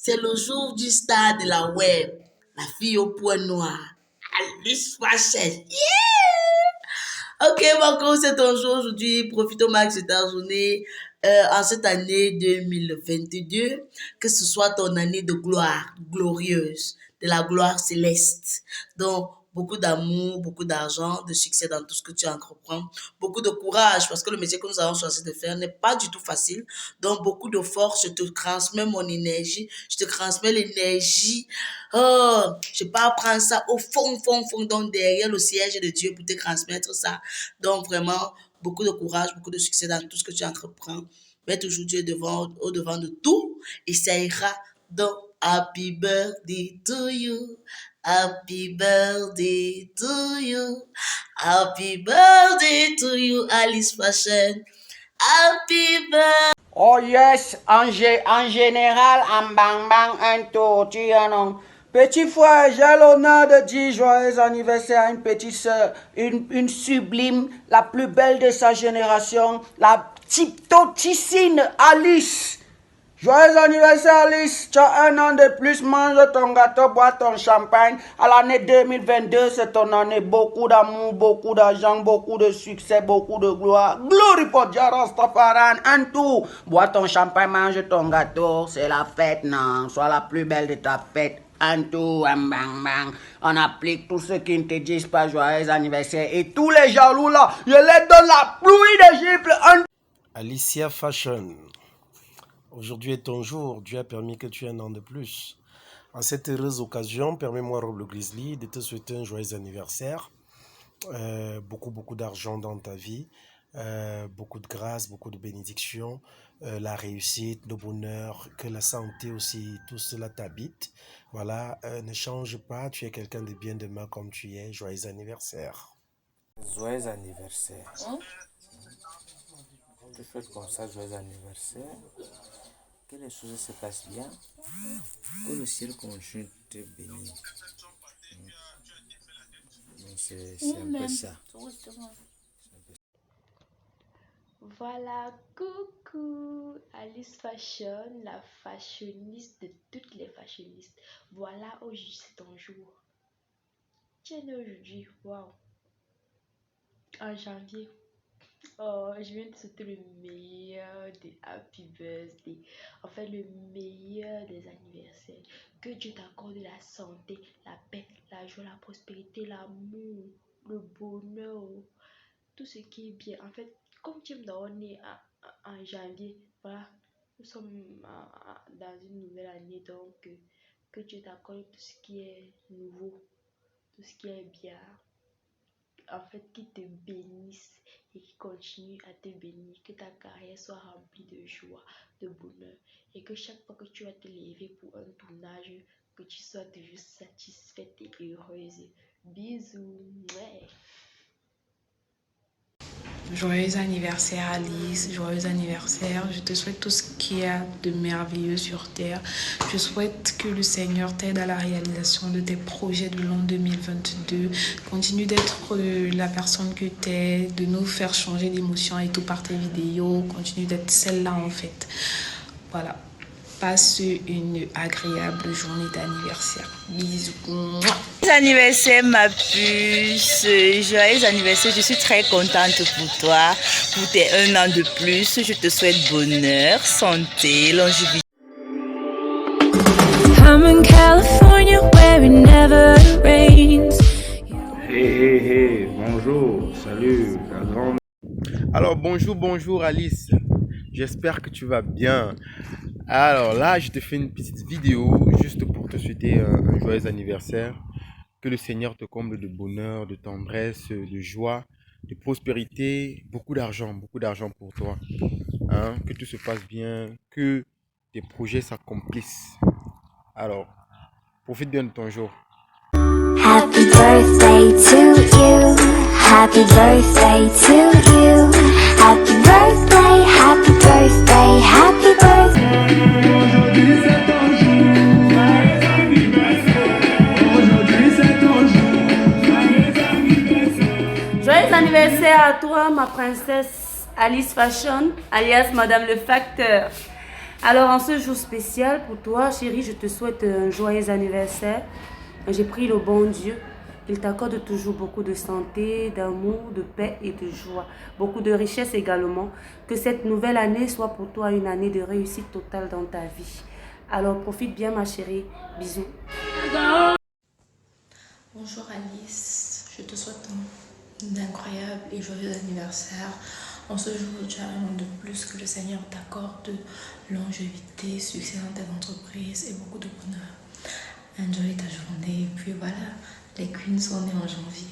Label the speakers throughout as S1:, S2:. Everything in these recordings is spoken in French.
S1: C'est le jour du star de la web, la fille au point noir, Alice Fashion. Ok, Marco, c'est ton jour aujourd'hui. Profite au max de ta journée en cette année 2022. Que ce soit ton année de gloire, glorieuse, de la gloire céleste. Donc, beaucoup d'amour, beaucoup d'argent, de succès dans tout ce que tu entreprends. Beaucoup de courage parce que le métier que nous avons choisi de faire n'est pas du tout facile. Donc, beaucoup de force. Je te transmets mon énergie. Je te transmets l'énergie. Oh, je pars prendre ça au fond, donc derrière le siège de Dieu pour te transmettre ça. Donc, vraiment, beaucoup de courage, beaucoup de succès dans tout ce que tu entreprends. Mets toujours Dieu au devant de tout et ça ira. Donc, happy birthday to you. Happy birthday to you. Happy birthday to you, Alice Fashion. Happy birthday.
S2: Oh yes, en général, en bang bang, un tour, tu en as. Petit frère, j'ai l'honneur de dire joyeux anniversaire à une petite soeur, une sublime, la plus belle de sa génération, la totissine Alice. Joyeux anniversaire Alice, tu as un an de plus, mange ton gâteau, bois ton champagne. À l'année 2022, c'est ton année, beaucoup d'amour, beaucoup d'argent, beaucoup de succès, beaucoup de gloire. Glory pour Jah Rastafari, un tout. Bois ton champagne, mange ton gâteau, c'est la fête, non, sois la plus belle de ta fête. Un tout, un bang bang. On applique tous ceux qui ne te disent pas joyeux anniversaire. Et tous les jaloux là, je les donne la pluie d'Égypte.
S3: Alicia Fashion. Aujourd'hui est ton jour, Dieu a permis que tu aies un an de plus. En cette heureuse occasion, permets-moi, Rob le Grizzly, de te souhaiter un joyeux anniversaire. Beaucoup d'argent dans ta vie, beaucoup de grâce, beaucoup de bénédictions, la réussite, le bonheur, que la santé aussi, tout cela t'habite. Voilà, ne change pas, tu es quelqu'un de bien demain comme tu es. Joyeux anniversaire.
S4: Joyeux anniversaire. Tu fais comme ça, joyeux anniversaire. Que les choses se passent bien. Que le ciel continue de te bénir. C'est un peu ça.
S5: Voilà, coucou Alice Fashion, la fashioniste de toutes les fashionistes. Voilà, aujourd'hui c'est ton jour. Tiens, aujourd'hui, waouh. En janvier, oh, je viens de souhaiter le meilleur des happy birthday. En fait, le meilleur des anniversaires. Que Dieu t'accorde la santé, la paix, la joie, la prospérité, l'amour, le bonheur, tout ce qui est bien. En fait, comme tu me donnes en janvier, voilà, nous sommes dans une nouvelle année, donc que Dieu t'accorde tout ce qui est nouveau, tout ce qui est bien. En fait, qui te bénisse et qui continue à te bénir, que ta carrière soit remplie de joie, de bonheur, et que chaque fois que tu vas te lever pour un tournage, que tu sois toujours satisfaite et heureuse. Bisous, ouais.
S6: Joyeux anniversaire Alice, joyeux anniversaire. Je te souhaite tout ce qu'il y a de merveilleux sur Terre. Je souhaite que le Seigneur t'aide à la réalisation de tes projets de l'an 2022. Continue d'être la personne que tu es, de nous faire changer d'émotion et tout par tes vidéos. Continue d'être celle-là en fait. Voilà. Passe une agréable journée d'anniversaire. Bisous.
S7: Joyeux anniversaire ma puce, joyeux anniversaire, je suis très contente pour toi, pour tes un an de plus, je te souhaite bonheur, santé, longévité. I'm in California where it never rains.
S8: Hey, bonjour, salut, la grande.
S3: Alors bonjour Alice, j'espère que tu vas bien. Alors là, je te fais une petite vidéo juste pour te souhaiter un joyeux anniversaire. Que le Seigneur te comble de bonheur, de tendresse, de joie, de prospérité, beaucoup d'argent pour toi. Hein? Que tout se passe bien, que tes projets s'accomplissent. Alors, profite bien de ton jour.
S9: Happy birthday to you. Happy birthday to you. Happy birthday, happy birthday, happy birthday.
S10: Aujourd'hui c'est ton jour. Aujourd'hui c'est ton jour.
S11: Joyeux anniversaire à toi, ma princesse Alice Fashion, alias Madame le Facteur. Alors, en ce jour spécial pour toi, chérie, je te souhaite un joyeux anniversaire. J'ai prié le bon Dieu qu'il t'accorde toujours beaucoup de santé, d'amour, de paix et de joie. Beaucoup de richesse également. Que cette nouvelle année soit pour toi une année de réussite totale dans ta vie. Alors, profite bien, ma chérie. Bisous.
S6: Bonjour Alice, je te souhaite un incroyable et joyeux anniversaire. En ce jour, tu as un an de plus, que le Seigneur t'accorde longévité, succès dans tes entreprises et beaucoup de bonheur. Enjoy ta journée. Et puis voilà, les queens sont nées en janvier.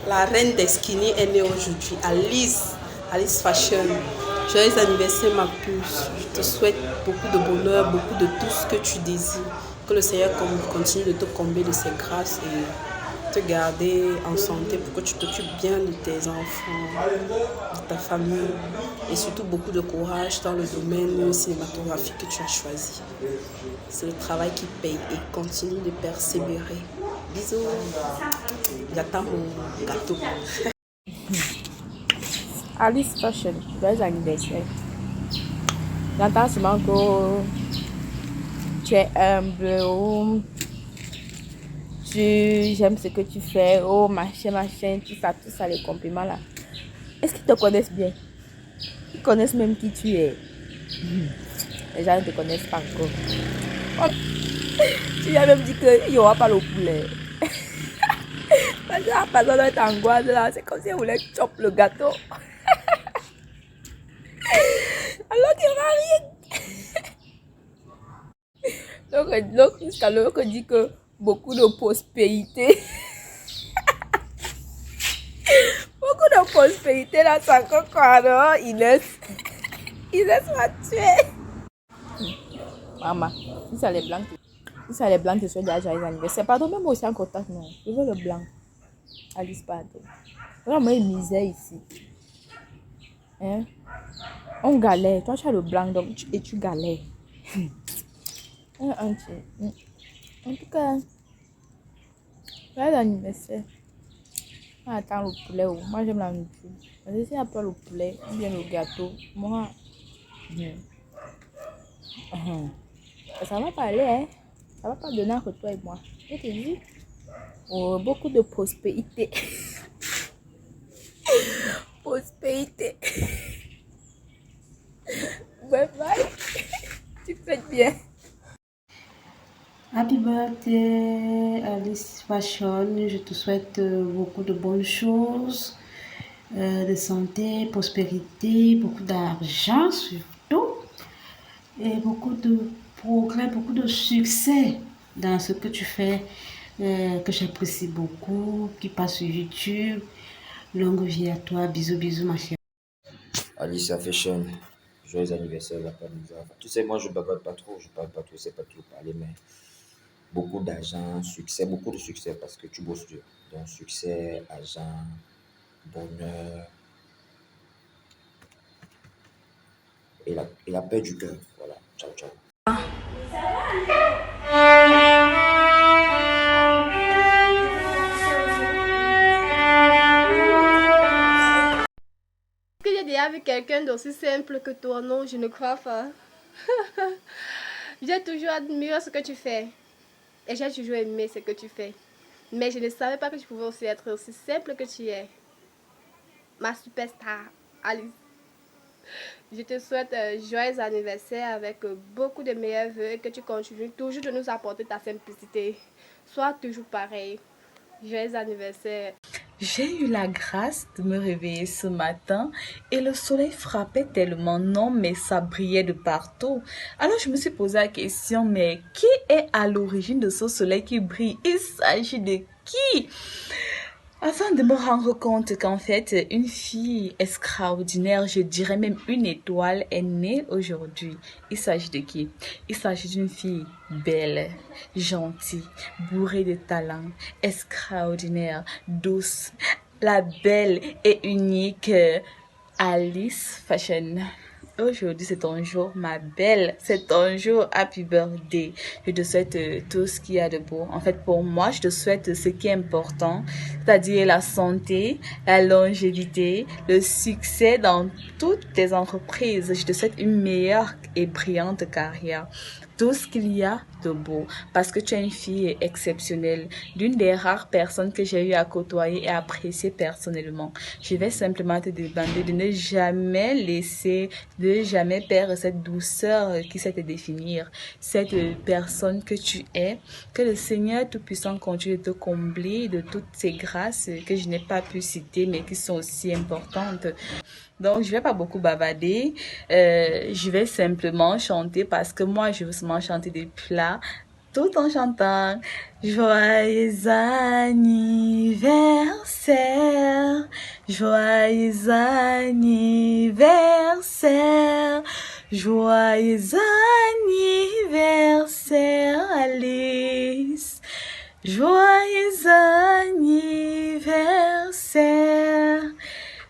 S12: La reine des skinny est née aujourd'hui, Alice Fashion. Joyeux anniversaire ma puce. Je te souhaite beaucoup de bonheur, beaucoup de tout ce que tu désires. Que le Seigneur continue de te combler de ses grâces et te garder en santé pour que tu t'occupes bien de tes enfants, de ta famille et surtout beaucoup de courage dans le domaine cinématographique que tu as choisi. C'est le travail qui paye et continue de persévérer. Bisous. J'attends mon gâteau.
S13: Alice Fashion, joyeux anniversaire. J'entends souvent que tu es humble, oh, j'aime ce que tu fais, oh machin, tout ça, les compliments là. Est-ce qu'ils te connaissent bien? Ils connaissent même qui tu es. Les gens ne te connaissent pas encore. Oh, tu as même dit qu'il n'y aura pas le poulet. Parce que la personne doit être angoisse là, c'est comme si elle voulait choper le gâteau. Alors qu'il n'y aura rien. Donc jusqu'à l'heure que dit que beaucoup de prospérité. Beaucoup de prospérité là, ça encore quoi, non? Inès m'a tué. Maman, si ça les blancs, te souhaitent déjà joyeux anniversaire. Pardon, même aussi en contact, non. Je veux le blanc. Alice, pardon. Vraiment une misère ici. Hein? On galère. Toi, tu as le blanc donc, tu galères. En tout cas, joyeux anniversaire. On attend le poulet. Moi, j'aime la nourriture. Mais si après le poulet, ou bien le gâteau, moi, ça va pas aller, hein? Ça va pas donner entre toi et moi. Je te dis, oh, beaucoup de prospérité. Prospérité. Bye bye. Tu fais bien.
S11: Happy birthday, Alice Fashion. Je te souhaite beaucoup de bonnes choses, de santé, prospérité, beaucoup d'argent surtout, et beaucoup de progrès, beaucoup de succès dans ce que tu fais, que j'apprécie beaucoup, qui passe sur YouTube. Longue vie à toi. Bisous, bisous, ma chérie.
S4: Alicia Fashion, joyeux anniversaire, la part des enfants. Tu sais, moi, je ne parle pas trop, c'est pas trop parler, mais beaucoup d'argent, succès, beaucoup de succès parce que tu bosses dur. Donc, succès, argent, bonheur et la paix du cœur. Voilà, ciao, ciao.
S5: Est-ce que j'ai déjà vu quelqu'un d'aussi simple que toi? Non, je ne crois pas. J'ai toujours admiré ce que tu fais. Et j'ai toujours aimé ce que tu fais. Mais je ne savais pas que tu pouvais aussi être aussi simple que tu es. Ma superstar, Alice. Je te souhaite un joyeux anniversaire avec beaucoup de meilleurs vœux et que tu continues toujours de nous apporter ta simplicité. Sois toujours pareil. Joyeux anniversaire.
S7: J'ai eu la grâce de me réveiller ce matin et le soleil frappait tellement, non, mais ça brillait de partout. Alors je me suis posé la question, mais qui est à l'origine de ce soleil qui brille? Il s'agit de qui? Afin de me rendre compte qu'en fait, une fille extraordinaire, je dirais même une étoile, est née aujourd'hui. Il s'agit de qui? Il s'agit d'une fille belle, gentille, bourrée de talent, extraordinaire, douce, la belle et unique Alice Fashion. Aujourd'hui, c'est ton jour, ma belle. C'est ton jour. Happy birthday. Je te souhaite tout ce qu'il y a de beau. En fait, pour moi, je te souhaite ce qui est important, c'est-à-dire la santé, la longévité, le succès dans toutes tes entreprises. Je te souhaite une meilleure et brillante carrière. Tout ce qu'il y a de beau, parce que tu es une fille exceptionnelle, l'une des rares personnes que j'ai eu à côtoyer et apprécier personnellement. Je vais simplement te demander de ne jamais laisser, de jamais perdre cette douceur qui sait te définir, cette personne que tu es, que le Seigneur Tout-Puissant continue de te combler de toutes ces grâces que je n'ai pas pu citer, mais qui sont aussi importantes. Donc, je vais pas beaucoup bavarder. Je vais simplement chanter parce que moi, je veux seulement chanter des plats tout en chantant Joyeux anniversaire, joyeux anniversaire, joyeux anniversaire Alice, joyeux anniversaire.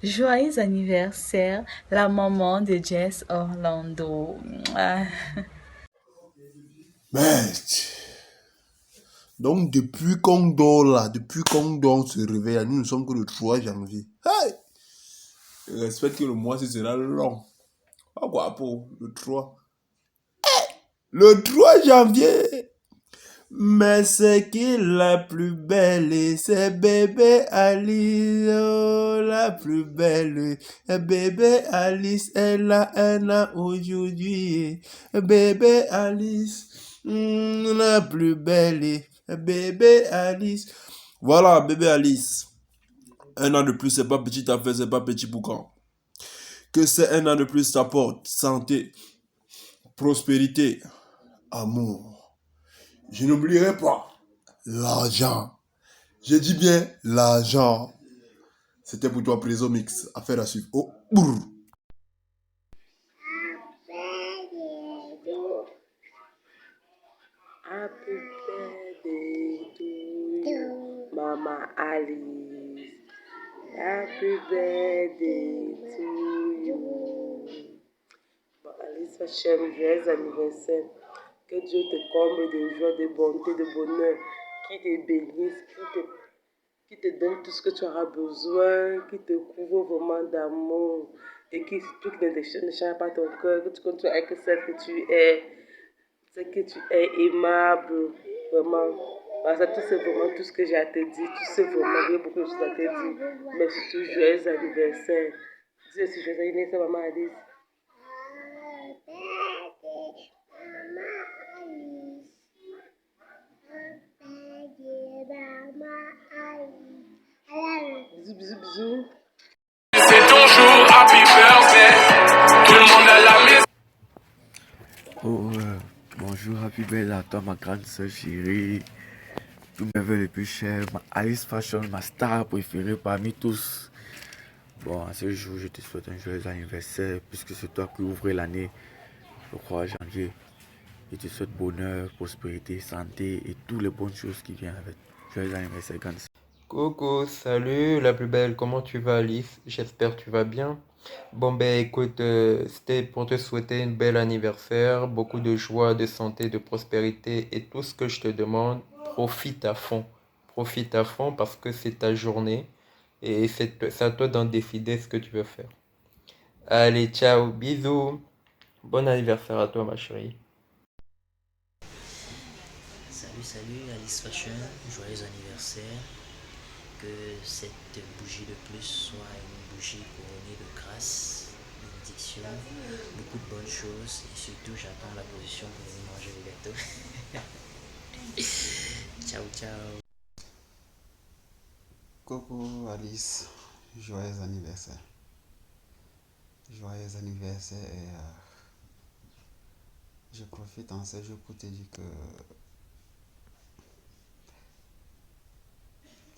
S7: Joyeux anniversaire, la maman de Jess Orlando.
S14: Mec. Donc, depuis qu'on dort là, depuis qu'on dort, on se réveille, nous ne sommes que le 3 janvier. Hey! J'espère que le mois, ce sera long. Ah, quoi, pour le 3. Le 3 janvier! Mais c'est qui la plus belle, et c'est bébé Alice, oh, la plus belle. Bébé Alice, elle a un an aujourd'hui. Bébé Alice, la plus belle. Bébé Alice. Voilà, bébé Alice. Un an de plus, c'est pas petit affaire, c'est pas petit boucan. Que c'est un an de plus t'apporte santé, prospérité, amour. Je n'oublierai pas l'argent. Je dis bien l'argent. C'était pour toi, Préso Mix. Affaire à suivre. Oh, brrr.
S12: Happy birthday to you, Mama Alice. Happy birthday to you. Bon, Alice Fashion, joyeux anniversaire. Que Dieu te comble de joie, de bonté, de bonheur, qui te bénisse, qui te donne tout ce que tu auras besoin, qui te couvre vraiment d'amour et qui surtout ne change pas ton cœur, que tu continues avec celle que tu es. C'est que tu es aimable, vraiment. Parce que tu sais vraiment tout ce que j'ai à te dire. Tu sais vraiment, il y a beaucoup de choses à te dire. Mais surtout, joyeux anniversaire. Dis aussi joyeux anniversaire, maman Alice. Bisous, bisous, bisous.
S10: C'est ton jour, happy birthday. Tout le monde à la maison.
S15: Oh, bonjour, happy birthday à toi, ma grande soeur chérie. Tous mes vœux les plus chers, ma Alice Fashion, ma star préférée parmi tous. Bon, à ce jour, je te souhaite un joyeux anniversaire, puisque c'est toi qui ouvres l'année, le 3 janvier. Je te souhaite bonheur, prospérité, santé et toutes les bonnes choses qui viennent avec. Joyeux anniversaire, grande soeur.
S16: Coucou, salut la plus belle, comment tu vas Alice? J'espère que tu vas bien. Bon ben écoute, c'était pour te souhaiter un bel anniversaire, beaucoup de joie, de santé, de prospérité et tout ce que je te demande, profite à fond. Profite à fond parce que c'est ta journée et c'est à toi d'en décider ce que tu veux faire. Allez, ciao, bisous. Bon anniversaire à toi ma chérie.
S17: Salut Alice Fashion, joyeux anniversaire. Que cette bougie de plus soit une bougie couronnée de grâce, bénédiction, beaucoup de bonnes choses et surtout j'attends la position pour venir manger le gâteau. Ciao ciao.
S18: Coucou Alice, joyeux anniversaire. Joyeux anniversaire et je profite en ce jour pour te dire que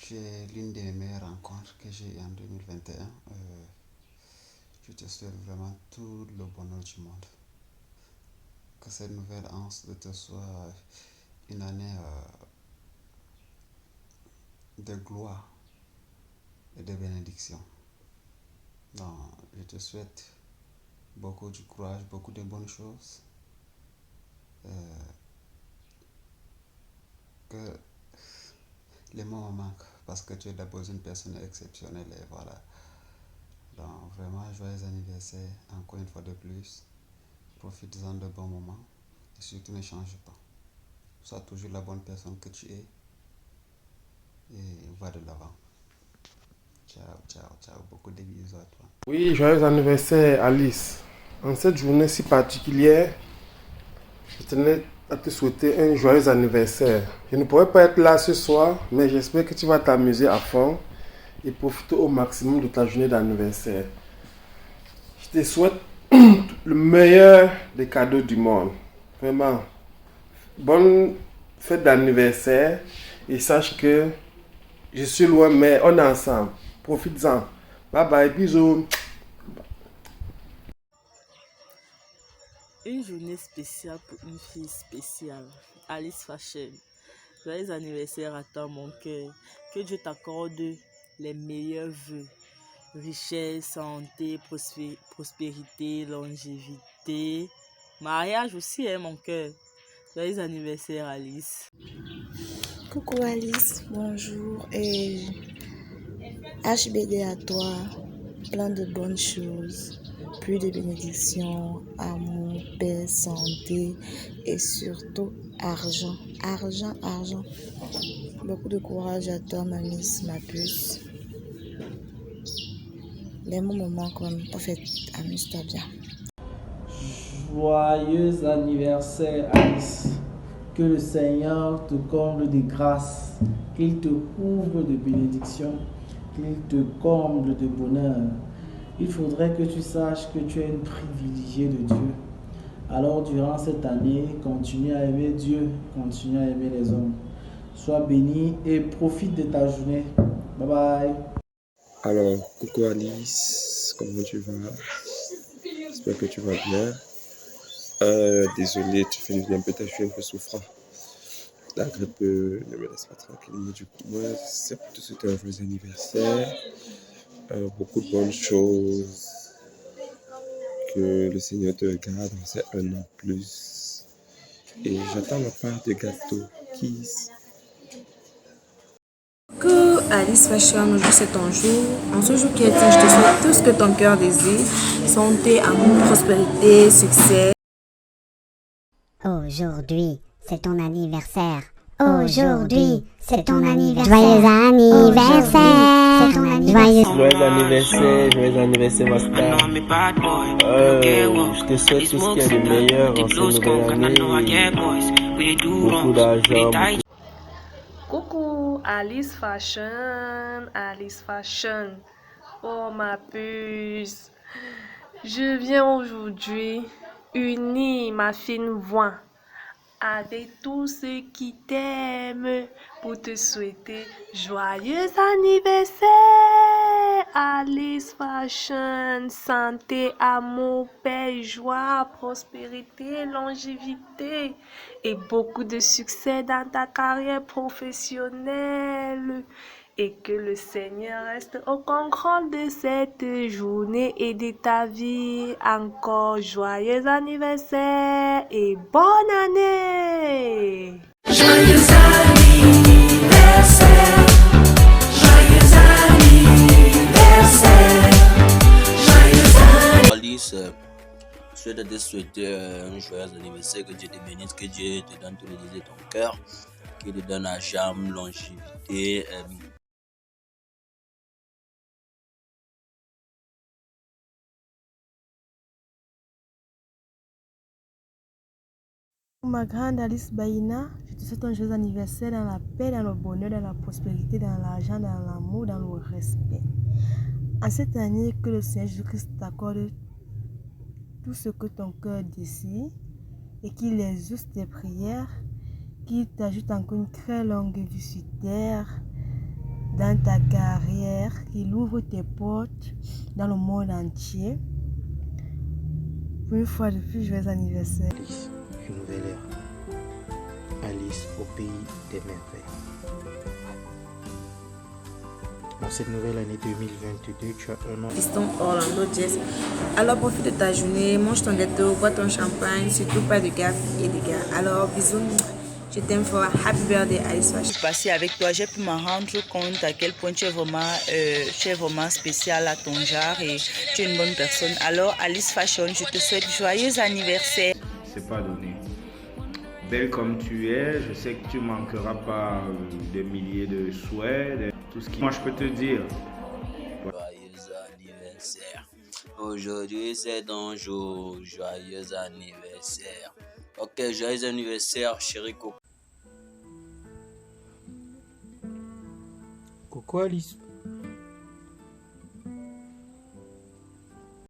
S18: tu es l'une des meilleures rencontres que j'ai eues en 2021. Je te souhaite vraiment tout le bonheur du monde. Que cette nouvelle année te soit une année de gloire et de bénédiction. Donc, je te souhaite beaucoup de courage, beaucoup de bonnes choses. Que les mots me manquent parce que tu es d'abord une personne exceptionnelle et voilà. Donc vraiment, joyeux anniversaire encore une fois de plus. Profite-en de bons moments et surtout ne change pas. Sois toujours la bonne personne que tu es et va de l'avant. Ciao, ciao, ciao. Beaucoup de bisous à toi.
S3: Oui, joyeux anniversaire Alice. En cette journée si particulière, je tenais à te souhaiter un joyeux anniversaire. Je ne pourrais pas être là ce soir, mais j'espère que tu vas t'amuser à fond et profiter au maximum de ta journée d'anniversaire. Je te souhaite le meilleur des cadeaux du monde. Vraiment. Bonne fête d'anniversaire et sache que je suis loin, mais on est ensemble. Profites-en. Bye bye, bisous.
S19: Une journée spéciale pour une fille spéciale, Alice Fashion. Joyeux anniversaire à toi, mon cœur. Que Dieu t'accorde les meilleurs vœux. Richesse, santé, prospérité, longévité. Mariage aussi, mon cœur. Joyeux anniversaire, Alice.
S20: Coucou Alice, bonjour et HBD à toi. Plein de bonnes choses. Plus de bénédictions, amour, paix, santé et surtout argent. Argent, argent. Beaucoup de courage à toi, ma miss, ma puce. Les mots me manquent même. En fait, amuse-toi bien.
S2: Joyeux anniversaire, Alice. Que le Seigneur te comble de grâce, qu'il te couvre de bénédictions, qu'il te comble de bonheur. Il faudrait que tu saches que tu es une privilégiée de Dieu. Alors, durant cette année, continue à aimer Dieu, continue à aimer les hommes. Sois béni et profite de ta journée. Bye bye.
S21: Alors, coucou Alice, comment tu vas? J'espère que tu vas bien. Désolé, tu fais un peu ta journée un peu souffrant. La grippe ne me laisse pas tranquille. Mais du coup, moi, c'est pour te souhaiter un joyeux anniversaire. Beaucoup de bonnes choses. Que le Seigneur te garde en ces un an plus. Et j'attends ma part de gâteau. Kiss.
S13: Que Alice Fashion, aujourd'hui c'est ton jour. En ce jour qui est je te souhaite tout ce que ton cœur désire. Santé, amour, prospérité, succès.
S22: Aujourd'hui, c'est ton anniversaire. Aujourd'hui, c'est ton anniversaire. Joyeux anniversaire. C'est ton anniversaire.
S23: Joyeux anniversaire, ma star. Je te souhaite tout ce qu'il y a de meilleur en cette nouvelle année. Beaucoup d'argent.
S24: Coucou, Alice Fashion, Alice Fashion. Oh ma puce. Je viens aujourd'hui unir ma fine voix avec tous ceux qui t'aiment pour te souhaiter joyeux anniversaire. Alice Fashion, santé, amour, paix, joie, prospérité, longévité et beaucoup de succès dans ta carrière professionnelle. Et que le Seigneur reste au contrôle de cette journée et de ta vie. Encore joyeux anniversaire et bonne année!
S10: Joyeux anniversaire, joyeux anniversaire, joyeux anniversaire.
S25: Alice, je souhaite te souhaiter un joyeux anniversaire, que Dieu te bénisse, que Dieu te donne tous les désirs de ton cœur, qu'il te donne argent, longévité.
S26: Ma grande Alice Baïna, je te souhaite un joyeux anniversaire dans la paix, dans le bonheur, dans la prospérité, dans l'argent, dans l'amour, dans le respect. En cette année, que le Seigneur Jésus-Christ t'accorde tout ce que ton cœur désire et qu'il exauce tes prières, qu'il t'ajoute encore une très longue vie sur terre, dans ta carrière, qu'il ouvre tes portes dans le monde entier. Pour une fois de plus, joyeux anniversaire.
S27: Une nouvelle ère. Alice au pays des merveilles.
S1: Dans cette nouvelle année 2022, tu as un an.
S13: Fiston Orlando Jazz. Alors profite de ta journée, mange ton gâteau, bois ton champagne, surtout pas de gaffe et de gars. Alors bisous, je t'aime fort. Happy birthday Alice Fashion.
S19: Passé avec toi, j'ai pu me rendre compte à quel point tu es vraiment spécial à ton genre et tu es une bonne personne. Alors Alice Fashion, je te souhaite joyeux anniversaire.
S4: C'est pas donné. Belle comme tu es, je sais que tu manqueras pas des milliers de souhaits, tout ce qui... Moi je peux te dire.
S25: Joyeux anniversaire. Aujourd'hui c'est ton jour. Joyeux anniversaire. Ok, joyeux anniversaire, chérie Coco.
S1: Coucou Alice.